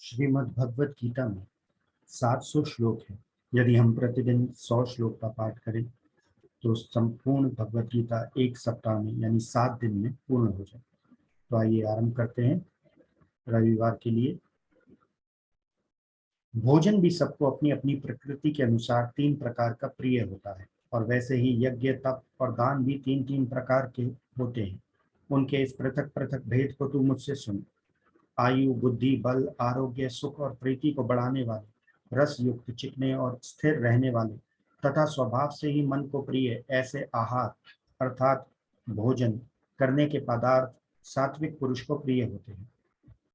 श्रीमद् भगवत गीता में 700 श्लोक है। यदि हम प्रतिदिन 100 श्लोक का पाठ करें तो संपूर्ण भगवत गीता एक सप्ताह में यानी 7 दिन में पूर्ण हो जाए। तो आइए आरंभ करते हैं। रविवार के लिए भोजन भी सबको अपनी अपनी प्रकृति के अनुसार 3 प्रकार का प्रिय होता है, और वैसे ही यज्ञ, तप और दान भी 3-3 प्रकार के होते हैं। उनके इस पृथक पृथक भेद को तू मुझसे सुन। आयु, बुद्धि, बल, आरोग्य, सुख और प्रीति को बढ़ाने वाले, रस युक्त, चिकने और स्थिर रहने वाले तथा स्वभाव से ही मन को प्रिय ऐसे आहार अर्थात भोजन करने के पदार्थ सात्विक पुरुष को प्रिय होते हैं।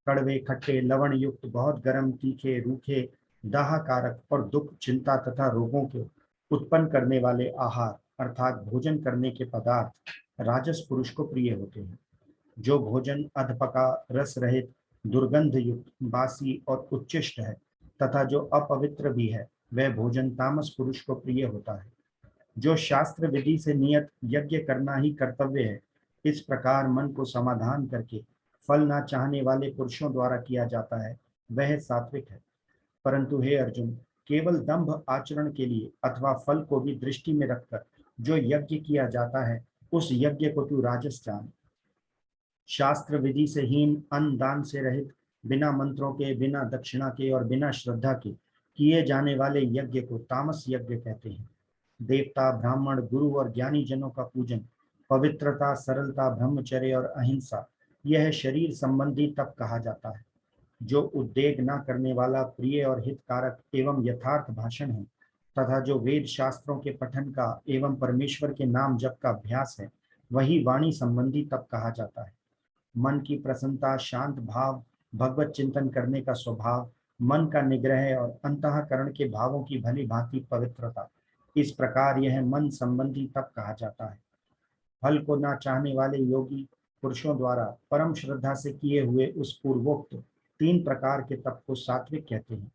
कड़वे, खट्टे, लवण युक्त, बहुत गर्म, तीखे, रूखे, दाहकारक और दुख, चिंता तथा रोगों को उत्पन्न करने वाले आहार अर्थात भोजन करने के पदार्थ राजस पुरुष को प्रिय होते हैं। जो भोजन अधपका, रस रहित, दुर्गंध युक्त, बासी और उच्चिष्ट है तथा जो अपवित्र भी है, वह भोजन तामस पुरुष को प्रिय होता है। जो शास्त्र विधि से नियत यज्ञ करना ही कर्तव्य है, इस प्रकार मन को समाधान करके फल ना चाहने वाले पुरुषों द्वारा किया जाता है, वह सात्विक है। परंतु हे अर्जुन, केवल दंभ आचरण के लिए अथवा फल को भी दृष्टि में रखकर जो यज्ञ किया जाता है, उस यज्ञ को तू राजस जान। शास्त्र विधि से हीन, अन्न दान से रहित, बिना मंत्रों के, बिना दक्षिणा के और बिना श्रद्धा के किए जाने वाले यज्ञ को तामस यज्ञ कहते हैं। देवता, ब्राह्मण, गुरु और ज्ञानी जनों का पूजन, पवित्रता, सरलता, ब्रह्मचर्य और अहिंसा, यह शरीर संबंधी तप कहा जाता है। जो उद्वेग न करने वाला, प्रिय और हितकारक एवं यथार्थ भाषण है तथा जो वेद शास्त्रों के पठन का एवं परमेश्वर के नाम जप का अभ्यास है, वही वाणी संबंधी तप कहा जाता है। मन की प्रसन्नता, शांत भाव, भगवत चिंतन करने का स्वभाव, मन का निग्रह और अंतःकरण के भावों की भली भांति पवित्रता, इस प्रकार यह मन संबंधी तप कहा जाता है। फल को ना चाहने वाले योगी पुरुषों द्वारा परम श्रद्धा से किए हुए उस पूर्वोक्त 3 प्रकार के तप को सात्विक कहते हैं।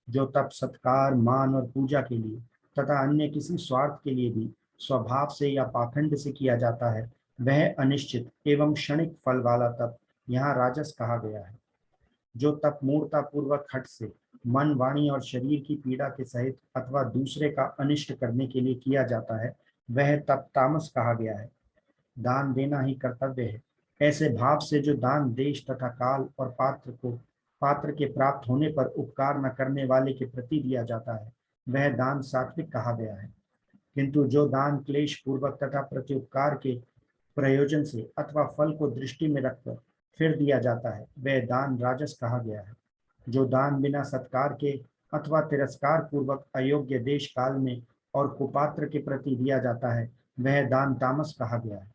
जो तप सत्कार, मान और पूजा के लिए तथा अन्य किसी स्वार्थ के लिए भी स्वभाव से या पाखंड से किया जाता है, वह अनिश्चित एवं क्षणिक फल वाला तप यहाँ राजस कहा गया है। जो तप मूर्ता पूर्वक हठ से मन, वाणी और शरीर की पीड़ा के सहित अथवा दूसरे का अनिष्ट करने के लिए किया जाता है, वह तप तामस कहा गया है। दान देना ही कर्तव्य है, ऐसे भाव से जो दान देश तथा काल और पात्र के प्राप्त होने पर उपकार न करने वाले के प्रति दिया जाता है, वह दान सात्विक कहा गया है। किंतु जो दान क्लेश पूर्वक तथा प्रत्युपकार के प्रयोजन से अथवा फल को दृष्टि में रखकर फिर दिया जाता है, वह दान राजस कहा गया है। जो दान बिना सत्कार के अथवा तिरस्कार पूर्वक अयोग्य देश काल में और कुपात्र के प्रति दिया जाता है, वह दान तामस कहा गया है।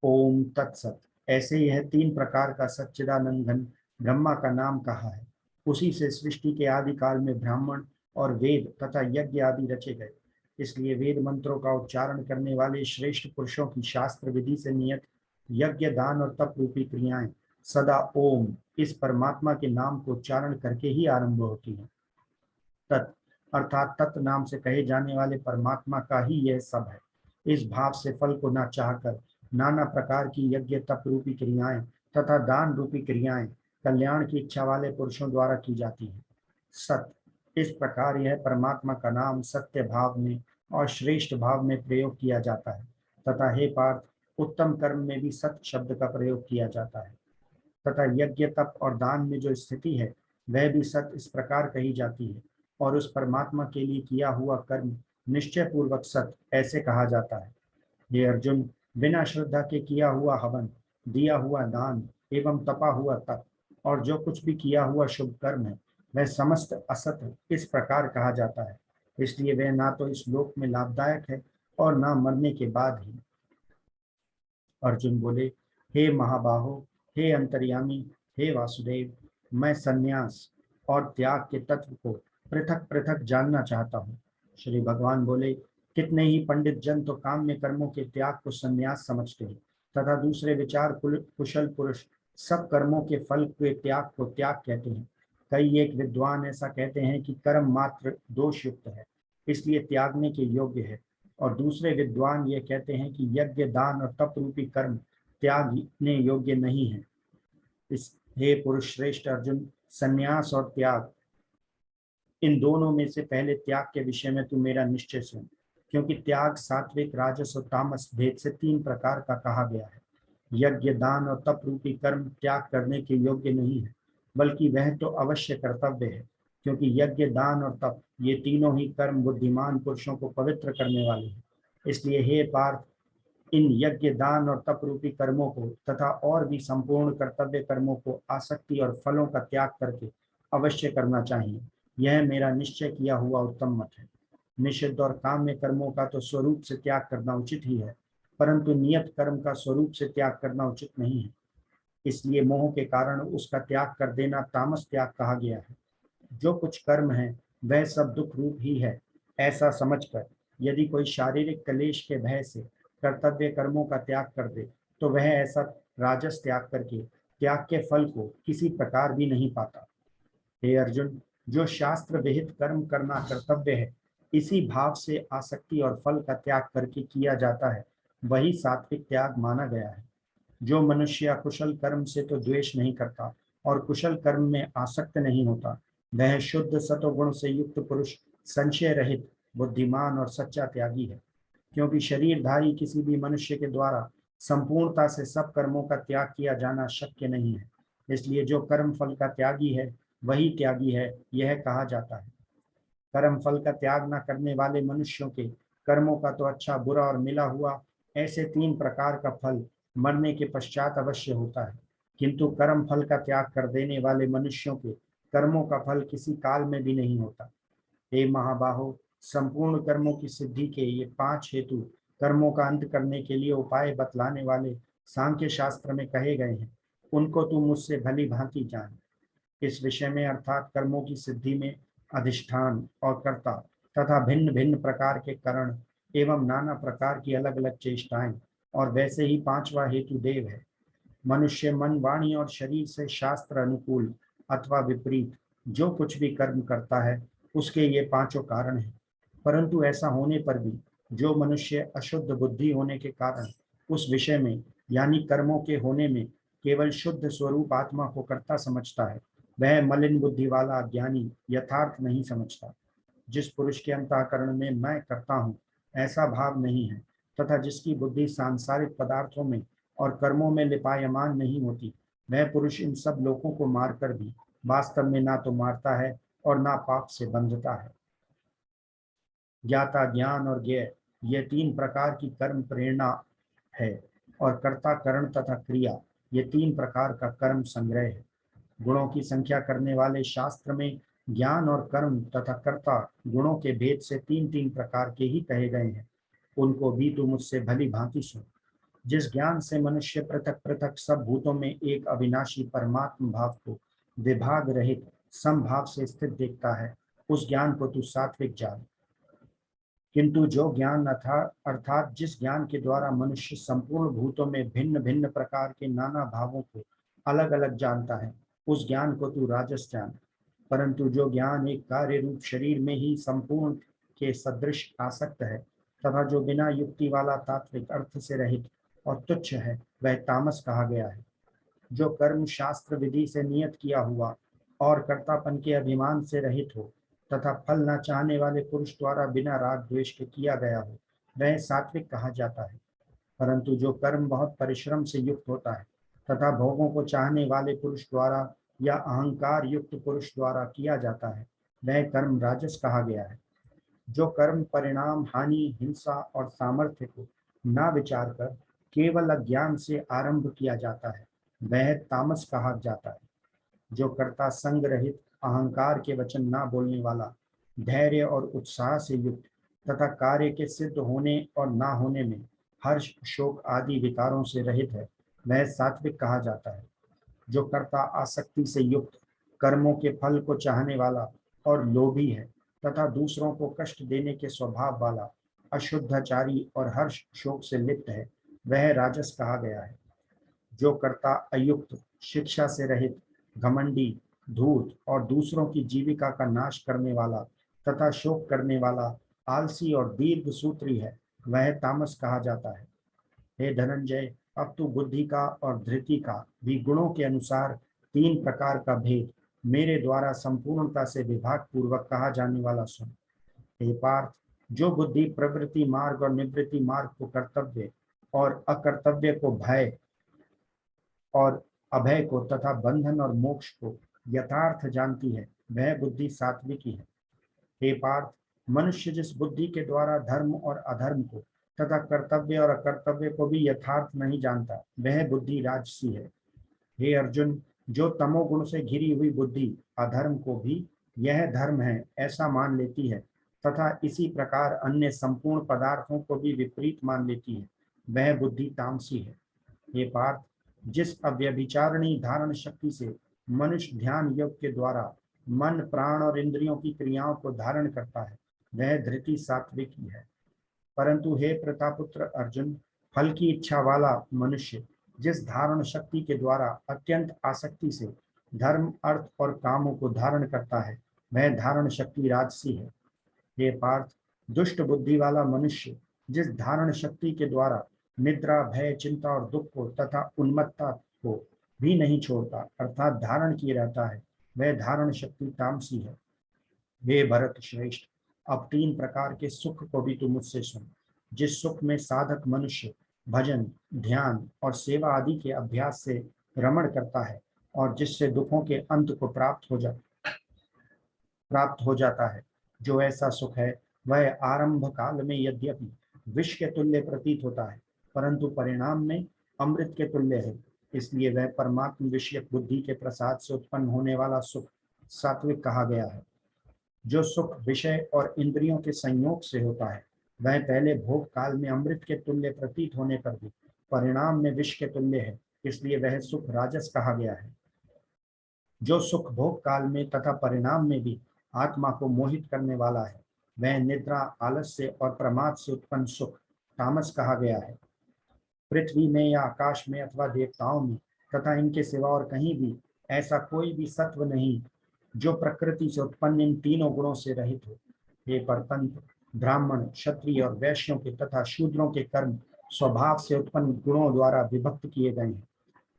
ओम तत्सत। ऐसे यह 3 प्रकार का सच्चिदानंद घन ब्रह्मा का नाम कहा है। उसी से सृष्टि के आदि काल में ब्राह्मण और वेद तथा यज्ञ आदि रचे गए। इसलिए वेद मंत्रों का उच्चारण करने वाले श्रेष्ठ पुरुषों की शास्त्र विधि से नियत यज्ञ, दान और तप रूपी क्रियाएं सदा ओम इस परमात्मा के नाम को उच्चारण करके ही आरंभ होती हैं। तत् अर्थात तत् नाम से कहे जाने वाले परमात्मा का ही यह सब है। इस भाव से फल को न चाहकर नाना प्रकार की यज्ञ, तप रूपी क्रियाएं तथा दान रूपी क्रियाएं कल्याण की इच्छा वाले पुरुषों द्वारा की जाती हैं। सत, इस प्रकार यह परमात्मा का नाम सत्य भाव में और श्रेष्ठ भाव में प्रयोग किया जाता है तथा हे पार्थ, उत्तम कर्म में भी सत शब्द का प्रयोग किया जाता है तथा यज्ञ, तप और दान में जो स्थिति है, वह भी सत इस प्रकार कही जाती है और उस परमात्मा के लिए किया हुआ कर्म निश्चय पूर्वक सत ऐसे कहा जाता है। हे अर्जुन, बिना श्रद्धा के किया हुआ हवन, दिया हुआ दान एवं तपा हुआ तप और जो कुछ भी किया हुआ शुभ कर्म है, वह समस्त असत इस प्रकार कहा जाता है। इसलिए वह ना तो इस लोक में लाभदायक है और ना मरने के बाद ही। अर्जुन बोले, हे महाबाहो, हे अंतर्यामी, हे वासुदेव, मैं संन्यास और त्याग के तत्व को पृथक पृथक जानना चाहता हूँ। श्री भगवान बोले, कितने ही पंडित जन तो काम्य कर्मों के त्याग को संन्यास समझते हैं तथा दूसरे विचार कुशल पुरुष सब कर्मों के फल के त्याग को त्याग कहते हैं। कई एक विद्वान ऐसा कहते हैं कि कर्म मात्र दोष युक्त है, इसलिए त्यागने के योग्य है, और दूसरे विद्वान ये कहते हैं कि यज्ञ, दान और तप रूपी कर्म त्यागने योग्य नहीं है, हे पुरुष श्रेष्ठ अर्जुन, संन्यास और त्याग, इन दोनों में से पहले त्याग के विषय में तू मेरा निश्चय सुन, क्योंकि त्याग सात्विक, राजस और तामस भेद से 3 प्रकार का कहा गया है। यज्ञ, दान और तप रूपी कर्म त्याग करने के योग्य नहीं है, बल्कि वह तो अवश्य कर्तव्य है, क्योंकि यज्ञ, दान और तप ये तीनों ही कर्म बुद्धिमान पुरुषों को पवित्र करने वाले हैं। इसलिए हे पार्थ, इन यज्ञ, दान और तप रूपी कर्मों को तथा और भी संपूर्ण कर्तव्य कर्मों को आसक्ति और फलों का त्याग करके अवश्य करना चाहिए। यह मेरा निश्चय किया हुआ उत्तम मत है। निषिद्ध और काम्य कर्मों का तो स्वरूप से त्याग करना उचित ही है, परंतु नियत कर्म का स्वरूप से त्याग करना उचित नहीं है। इसलिए मोह के कारण उसका त्याग कर देना तामस त्याग कहा गया है। जो कुछ कर्म है वह सब दुख रूप ही है, ऐसा समझकर यदि कोई शारीरिक क्लेश के भय से कर्तव्य कर्मों का त्याग कर दे, तो वह ऐसा राजस त्याग करके त्याग के फल को किसी प्रकार भी नहीं पाता। हे अर्जुन, जो शास्त्र विहित कर्म करना कर्तव्य है, इसी भाव से आसक्ति और फल का त्याग करके किया जाता है, वही सात्विक त्याग माना गया है। जो मनुष्य अकुशल कर्म से तो द्वेष नहीं करता और कुशल कर्म में आसक्त नहीं होता, वह शुद्ध सतोगुण से युक्त पुरुष संशय रहित, बुद्धिमान और सच्चा त्यागी है। क्योंकि शरीरधारी किसी भी मनुष्य के द्वारा संपूर्णता से सब कर्मों का त्याग किया जाना शक्य नहीं है। इसलिए जो कर्म फल का त्यागी है वही त्यागी है, यह कहा जाता है। कर्म फल का त्याग न करने वाले मनुष्यों के कर्मों का तो अच्छा बुरा और मिला हुआ ऐसे 3 प्रकार का फल मरने के पश्चात अवश्य होता है, किंतु कर्म फल का त्याग कर देने वाले मनुष्यों के कर्मों का फल किसी काल में भी नहीं होता। हे महाबाहो, संपूर्ण कर्मों की सिद्धि के ये 5 हेतु कर्मों का अंत करने के लिए उपाय बतलाने वाले सांख्य शास्त्र में कहे गए हैं, उनको तू मुझसे भली भांति जान। इस विषय में अर्थात कर्मों की सिद्धि में अधिष्ठान और कर्ता तथा भिन्न भिन्न प्रकार के कारण एवं नाना प्रकार की अलग अलग चेष्टाएं, और वैसे ही 5वां हेतु देव है। मनुष्य मन, वाणी और शरीर से शास्त्र अनुकूल अथवा विपरीत जो कुछ भी कर्म करता है, उसके ये 5 कारण हैं। परंतु ऐसा होने पर भी जो मनुष्य अशुद्ध बुद्धि होने के कारण उस विषय में यानी कर्मों के होने में केवल शुद्ध स्वरूप आत्मा को कर्ता समझता है, वह मलिन बुद्धि वाला ज्ञानी यथार्थ नहीं समझता। जिस पुरुष के अंतःकरण में मैं करता हूँ ऐसा भाव नहीं है, तथा जिसकी बुद्धि सांसारिक पदार्थों में और कर्मों में लिपायमान नहीं होती, वह पुरुष इन सब लोगों को मारकर भी वास्तव में ना तो मारता है और ना पाप से बंधता है। ज्ञाता, ज्ञान और ज्ञेय ये 3 प्रकार की कर्म प्रेरणा है, और कर्ता, करण तथा क्रिया ये 3 प्रकार का कर्म संग्रह है। गुणों की संख्या करने वाले शास्त्र में ज्ञान और कर्म तथा कर्ता गुणों के भेद से 3-3 प्रकार के ही कहे गए हैं, उनको भी तू मुझसे भली भांति सुन। जिस ज्ञान से मनुष्य पृथक पृथक सब भूतों में एक अविनाशी परमात्म भाव को विभाग रहित समभाव से स्थित देखता है, उस ज्ञान को तू सात्विक जान। किंतु जो ज्ञान अर्थात जिस ज्ञान के द्वारा मनुष्य संपूर्ण भूतों में भिन्न भिन्न प्रकार के नाना भावों को अलग अलग जानता है, उस ज्ञान को तू राजस जान। परंतु जो ज्ञान एक कार्य रूप शरीर में ही संपूर्ण के सदृश आसक्त है तथा जो बिना युक्ति वाला तात्विक अर्थ से रहित और तुच्छ है, वह तामस कहा गया है। जो कर्म शास्त्र विधि से नियत किया हुआ और कर्तापन के अभिमान से रहित हो तथा फल न चाहने वाले पुरुष द्वारा बिना राग द्वेष के किया गया हो, वह सात्विक कहा जाता है। परंतु जो कर्म बहुत परिश्रम से युक्त होता है तथा भोगों को चाहने वाले पुरुष द्वारा या अहंकार युक्त पुरुष द्वारा किया जाता है, वह कर्म राजस कहा गया है। जो कर्म परिणाम, हानि, हिंसा और सामर्थ्य को ना विचार कर केवल अज्ञान से आरंभ किया जाता है, वह तामस कहा जाता है। जो कर्ता संग रहित, अहंकार के वचन ना बोलने वाला, धैर्य और उत्साह से युक्त तथा कार्य के सिद्ध होने और ना होने में हर्ष, शोक आदि विकारों से रहित है, वह सात्विक कहा जाता है। जो कर्ता आसक्ति से युक्त, कर्मों के फल को चाहने वाला और लोभी है तथा दूसरों को कष्ट देने के स्वभाव वाला, अशुद्धाचारी और हर्ष शोक से लिप्त है, वह राजस कहा गया है। जो कर्ता अयुक्त, शिक्षा से रहित, घमंडी, धूर्त और दूसरों की जीविका का नाश करने वाला तथा शोक करने वाला, आलसी और दीर्घ सूत्री है, वह तामस कहा जाता है। हे धनंजय, अब तू बुद्धि का और धृति का भी गुणों के अनुसार तीन प्रकार का भेद मेरे द्वारा संपूर्णता से विभाग पूर्वक कहा जाने वाला सुन। हे पार्थ, जो बुद्धि प्रवृत्ति मार्ग और निवृत्ति मार्ग को कर्तव्य और अकर्तव्य को भय और अभय को तथा बंधन और मोक्ष को यथार्थ जानती है, वह बुद्धि सात्विकी है। हे पार्थ, मनुष्य जिस बुद्धि के द्वारा धर्म और अधर्म को तथा कर्तव्य और अकर्तव्य को भी यथार्थ नहीं जानता, वह बुद्धि राजसी है। हे अर्जुन, जो तमोगुण से घिरी हुई बुद्धि अधर्म को भी यह धर्म है ऐसा मान लेती है तथा इसी प्रकार अन्य संपूर्ण पदार्थों को भी विपरीत मान लेती है, वह बुद्धि तामसी है। हे पार्थ, जिस अव्यभिचारिणी धारण शक्ति से मनुष्य ध्यान योग के द्वारा मन प्राण और इंद्रियों की क्रियाओं को धारण करता है, वह धृति सात्विकी है। परंतु हे प्रतापुत्र अर्जुन, फल की इच्छा वाला मनुष्य जिस धारण शक्ति के द्वारा अत्यंत आसक्ति से धर्म अर्थ और कामों को धारण करता है, वह धारण शक्ति राजसी है। हे पार्थ, दुष्ट बुद्धि वाला मनुष्य जिस धारण शक्ति के द्वारा निद्रा भय चिंता और दुख को तथा उन्मत्तता को भी नहीं छोड़ता अर्थात धारण किए रहता है, वह धारण शक्ति तामसी है। हे भरत श्रेष्ठ, अब तीन प्रकार के सुख को भी तू मुझसे सुन। जिस सुख में साधक मनुष्य भजन ध्यान और सेवा आदि के अभ्यास से रमण करता है और जिससे दुखों के अंत को प्राप्त हो जाता है, जो ऐसा सुख है वह आरंभ काल में यद्यपि विष के तुल्य प्रतीत होता है, परंतु परिणाम में अमृत के तुल्य है। इसलिए वह परमात्म विषयक बुद्धि के प्रसाद से उत्पन्न होने वाला सुख सात्विक कहा गया है। जो सुख विषय और इंद्रियों के संयोग से होता है, वह पहले भोग काल में अमृत के तुल्य प्रतीत होने पर भी परिणाम में विष के तुल्य है, इसलिए वह सुख राजस कहा गया है। जो सुख भोग काल में तथा परिणाम में भी आत्मा को मोहित करने वाला है, वह निद्रा आलस्य और प्रमाद से उत्पन्न सुख तामस कहा गया है। पृथ्वी में या आकाश में अथवा देवताओं में तथा इनके सिवा और कहीं भी ऐसा कोई भी सत्व नहीं जो प्रकृति से उत्पन्न इन तीनों गुणों से रहित हो। हे परतंत्र, ब्राह्मण क्षत्रिय और वैश्यों के तथा शूद्रों के कर्म स्वभाव से उत्पन्न गुणों द्वारा विभक्त किए गए हैं।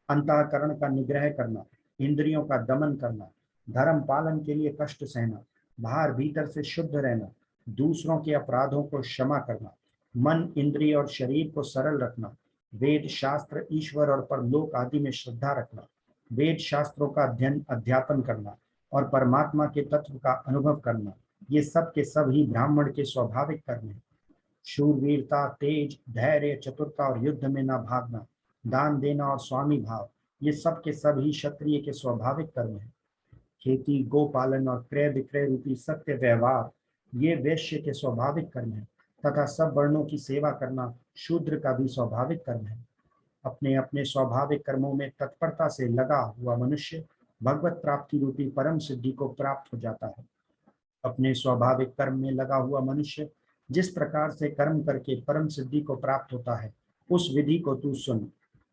अंतःकरण का निग्रह करना, इंद्रियों का दमन करना, धर्म पालन के लिए कष्ट सहना, बाहर भीतर से शुद्ध रहना, दूसरों के अपराधों को क्षमा करना, मन इंद्रिय और शरीर को सरल रखना, वेद शास्त्र ईश्वर और परलोक आदि में श्रद्धा रखना, वेद शास्त्रों का अध्ययन अध्यापन करना और परमात्मा के तत्व का अनुभव करना, ये सब के सब ही ब्राह्मण के स्वाभाविक कर्म हैं। शूरवीरता तेज धैर्य चतुरता और युद्ध में न भागना, दान देना और स्वामी भाव, ये सब के सब ही क्षत्रिय के स्वाभाविक कर्म हैं। खेती गोपालन और क्रय विक्रय रूपी सत्य व्यवहार, ये वैश्य के स्वाभाविक कर्म हैं तथा सब वर्णों की सेवा करना शूद्र का भी स्वाभाविक कर्म है। अपने अपने स्वाभाविक कर्मों में तत्परता से लगा हुआ मनुष्य भगवत प्राप्ति रूपी परम सिद्धि को प्राप्त हो जाता है। अपने स्वाभाविक कर्म में लगा हुआ मनुष्य जिस प्रकार से कर्म करके परम सिद्धि को प्राप्त होता है, उस विधि को तू सुन।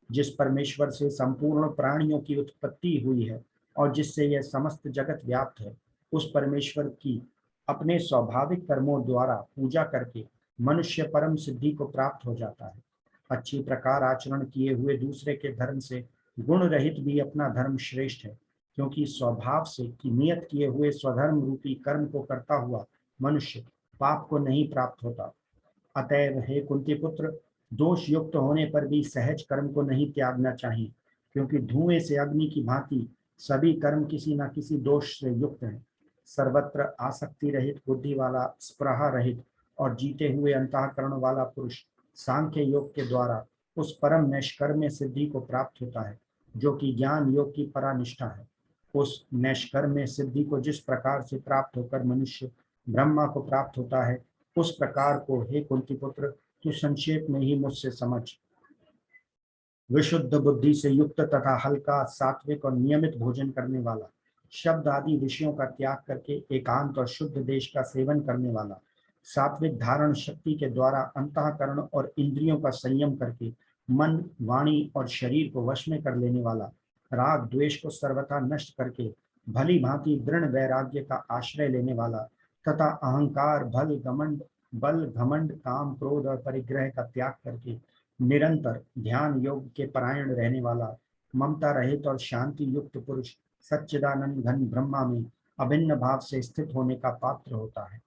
जिस परमेश्वर से संपूर्ण प्राणियों की उत्पत्ति हुई है और जिससे यह समस्त जगत व्याप्त है, उस परमेश्वर की अपने स्वाभाविक कर्मों द्वारा पूजा करके मनुष्य परम सिद्धि को प्राप्त हो जाता है। अच्छी प्रकार आचरण किए हुए दूसरे के धर्म से गुण रहित भी अपना धर्म श्रेष्ठ है, क्योंकि स्वभाव से कि नियत किए हुए स्वधर्म रूपी कर्म को करता हुआ मनुष्य पाप को नहीं प्राप्त होता। अतएव हे कुंती पुत्र, दोष युक्त होने पर भी सहज कर्म को नहीं त्यागना चाहिए, क्योंकि धुएं से अग्नि की भांति सभी कर्म किसी न किसी दोष से युक्त हैं। सर्वत्र आसक्ति रहित बुद्धि वाला, स्पृहा रहित और जीते हुए अंतःकरण वाला पुरुष सांख्य योग के द्वारा उस परम नैष्कर्म्य सिद्धि को प्राप्त होता है, जो कि ज्ञान योग की परानिष्ठा है। उस नैष्कर्म्य सिद्धि को जिस प्रकार से प्राप्त होकर मनुष्य ब्रह्मा को प्राप्त होता है, उस प्रकार को हे कुंती पुत्र तू संक्षेप में ही मुझसे समझ। विशुद्ध बुद्धि से युक्त तथा हल्का सात्विक और नियमित भोजन करने वाला, शब्द आदि विषयों का त्याग करके एकांत और शुद्ध देश का सेवन करने वाला, सात्विक धारण शक्ति के द्वारा अंतःकरण और इंद्रियों का संयम करके मन वाणी और शरीर को वश में कर लेने वाला, राग द्वेष को सर्वथा नष्ट करके भली भांति दृढ़ वैराग्य का आश्रय लेने वाला तथा अहंकार बल घमंड काम क्रोध और परिग्रह का त्याग करके निरंतर ध्यान योग के परायण रहने वाला, ममता रहित और शांति युक्त पुरुष सच्चिदानंद घन ब्रह्मा में अभिन्न भाव से स्थित होने का पात्र होता है।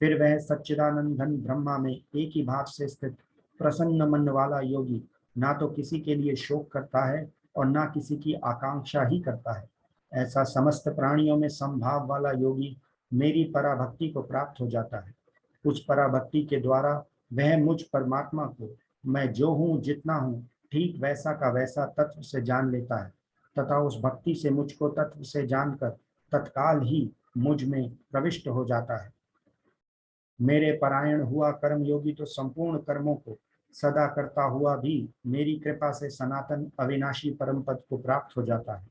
फिर वह सच्चिदानंद घन ब्रह्मा में एक ही भाव से स्थित प्रसन्न मन वाला योगी ना तो किसी के लिए शोक करता है और ना किसी की आकांक्षा ही करता है। ऐसा समस्त प्राणियों में समभाव वाला योगी मेरी पराभक्ति को प्राप्त हो जाता है। उस पराभक्ति के द्वारा वह मुझ परमात्मा को मैं जो हूँ जितना हूँ ठीक वैसा का वैसा तत्व से जान लेता है तथा उस भक्ति से मुझको तत्व से जानकर तत्काल ही मुझ में प्रविष्ट हो जाता है। मेरे परायण हुआ कर्म योगी तो संपूर्ण कर्मों को सदा करता हुआ भी मेरी कृपा से सनातन अविनाशी परम पद को प्राप्त हो जाता है।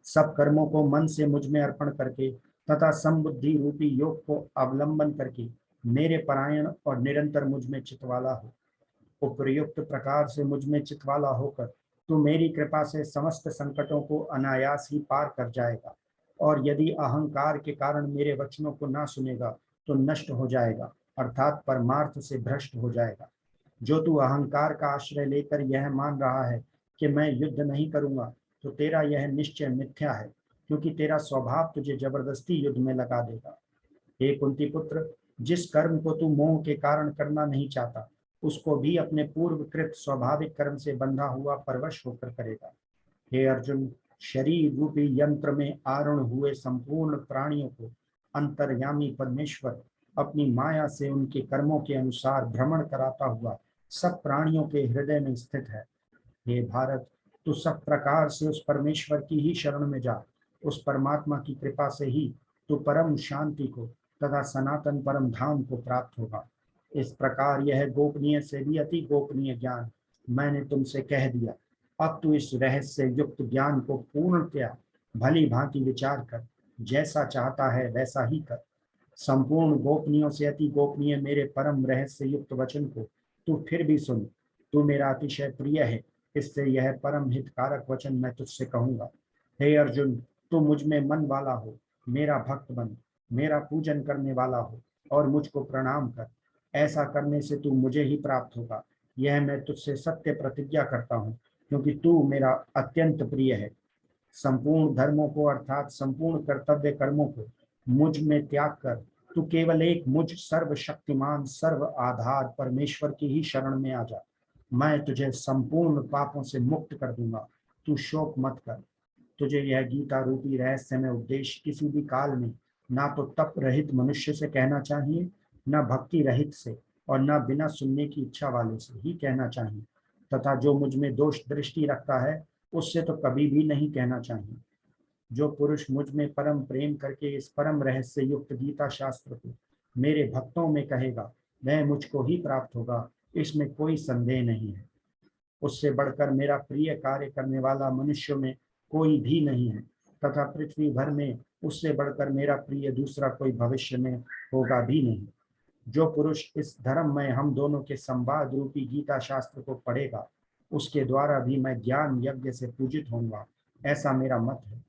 सब कर्मों को मन से मुझ में अर्पण करके तथा समबुद्धि रूपी योग को अवलंबन करके मेरे परायण और निरंतर मुझ में चितवाला हो। उपयुक्त प्रकार से मुझ में चितवाला होकर तू मेरी कृपा से समस्त संकटों को अनायास ही पार कर जाएगा और यदि अहंकार के कारण मेरे वचनों को ना सुनेगा तो नष्ट हो जाएगा अर्थात परमार्थ से भ्रष्ट हो जाएगा। जो तू अहंकार का आश्रय लेकर यह मान रहा है कि मैं युद्ध नहीं करूंगा तो तेरा यह निश्चय मिथ्या है, क्योंकि तेरा स्वभाव तुझे जबरदस्ती युद्ध में लगा देगा। हे कुंती पुत्र, जिस कर्म को तू मोह के कारण करना नहीं चाहता उसको भी अपने पूर्वकृत स्वाभाविक कर्म से बंधा हुआ परवश होकर करेगा। हे अर्जुन, शरीर रूपी यंत्र में आरूढ़ हुए संपूर्ण प्राणियों को अंतर्यामी परमेश्वर अपनी माया से उनके कर्मों के अनुसार भ्रमण कराता हुआ सब प्राणियों के हृदय में स्थित है। हे भारत, तू सब प्रकार से उस परमेश्वर की ही शरण में जा। उस परमात्मा की कृपा से ही तू परम शांति को तथा सनातन परम धाम को प्राप्त होगा। इस प्रकार यह गोपनीय से भी अति गोपनीय ज्ञान मैंने तुमसे कह दिया। अब तू इस रहस्य युक्त ज्ञान को पूर्णतया भली भांति विचार कर जैसा चाहता है वैसा ही कर। संपूर्ण गोपनीयों से अति गोपनीय मेरे परम रहस्य युक्त वचन को तू फिर भी सुन। तू मेरा अतिशय प्रिय है, इससे यह परम हितकारक वचन मैं तुझसे कहूंगा। हे अर्जुन, तू मुझ में मन वाला हो, मेरा भक्त बन, मेरा पूजन करने वाला हो और मुझको प्रणाम कर। ऐसा करने से तू मुझे ही प्राप्त होगा, यह मैं तुझसे सत्य प्रतिज्ञा करता हूँ, क्योंकि तू मेरा अत्यंत प्रिय है। संपूर्ण धर्मों को अर्थात संपूर्ण कर्तव्य कर्मों को मुझ में त्याग कर तू केवल एक मुझ सर्वशक्तिमान सर्व आधार परमेश्वर की ही शरण में आ जा। मैं तुझे संपूर्ण पापों से मुक्त कर दूंगा, तू शोक मत कर। तुझे यह गीता रूपी रहस्य में उपदेश किसी भी काल में ना तो तप रहित मनुष्य से कहना चाहिए, न भक्ति रहित से और न बिना सुनने की इच्छा वाले से ही कहना चाहिए, तथा जो मुझ में दोष दृष्टि रखता है उससे तो कभी भी नहीं कहना चाहिए। जो पुरुष मुझ में परम प्रेम करके इस परम रहस्य युक्त गीता शास्त्र को मेरे भक्तों में कहेगा वह मुझको ही प्राप्त होगा, इसमें कोई संदेह नहीं है। उससे बढ़कर मेरा प्रिय कार्य करने वाला मनुष्य में कोई भी नहीं है तथा पृथ्वी भर में उससे बढ़कर मेरा प्रिय दूसरा कोई भविष्य में होगा भी नहीं। जो पुरुष इस धर्म में हम दोनों के संवाद रूपी गीता शास्त्र को पढ़ेगा उसके द्वारा भी मैं ज्ञान यज्ञ से पूजित होऊंगा, ऐसा मेरा मत है।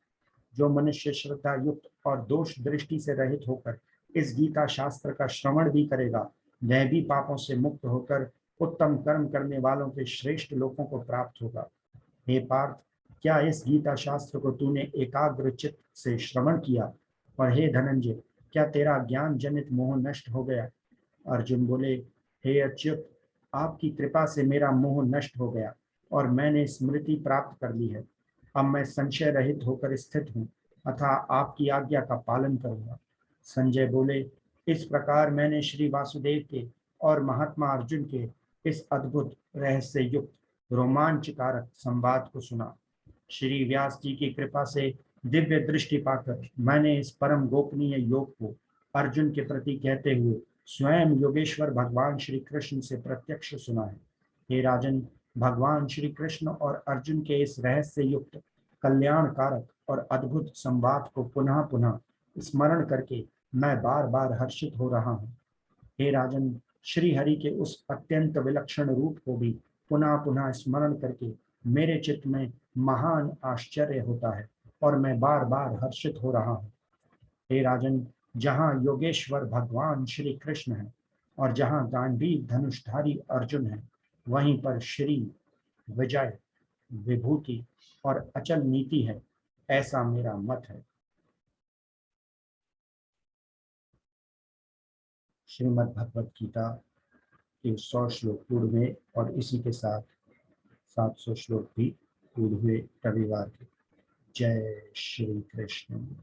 जो मनुष्य श्रद्धा युक्त और दोष दृष्टि से रहित होकर इस गीता शास्त्र का श्रवण भी करेगा वह भी पापों से मुक्त होकर उत्तम कर्म करने वालों के श्रेष्ठ लोगों को प्राप्त होगा। हे पार्थ, क्या इस गीता शास्त्र को तूने एकाग्र चित्त से श्रवण किया? और हे धनंजय, क्या तेरा ज्ञान जनित मोह नष्ट हो गया? अर्जुन बोले, हे अच्युत, आपकी कृपा से मेरा मोह नष्ट हो गया और मैंने स्मृति प्राप्त कर ली है। अब मैं संशय रहित होकर स्थित हूँ अतः आपकी आज्ञा का पालन करूंगा। संजय बोले, इस प्रकार मैंने श्री वासुदेव के और महात्मा अर्जुन के इस अद्भुत रहस्य युक्त रोमांचकारक संवाद को सुना। श्री व्यास जी की कृपा से दिव्य दृष्टि पाकर मैंने इस परम गोपनीय योग को अर्जुन के प्रति कहते हुए स्वयं योगेश्वर भगवान श्री कृष्ण से प्रत्यक्ष सुना है। हे राजन, भगवान श्री कृष्ण और अर्जुन के इस रहस्य युक्त कल्याणकारक और अद्भुत संवाद को पुनः पुनः स्मरण करके मैं बार बार हर्षित हो रहा हूँ। हे राजन, श्री हरि के उस अत्यंत विलक्षण रूप को भी पुनः पुनः स्मरण करके मेरे चित्त में महान आश्चर्य होता है और मैं बार बार हर्षित हो रहा हूँ। हे राजन, जहाँ योगेश्वर भगवान श्री कृष्ण है और जहाँ गांडीव धनुषधारी अर्जुन है वहीं पर श्री विजय विभूति और अचल नीति है, ऐसा मेरा मत है। श्रीमद् भगवत गीता के 100 श्लोक पूर्ण हुए और इसी के साथ 700 श्लोक भी पूर्ण हुए रविवार के। जय श्री कृष्ण।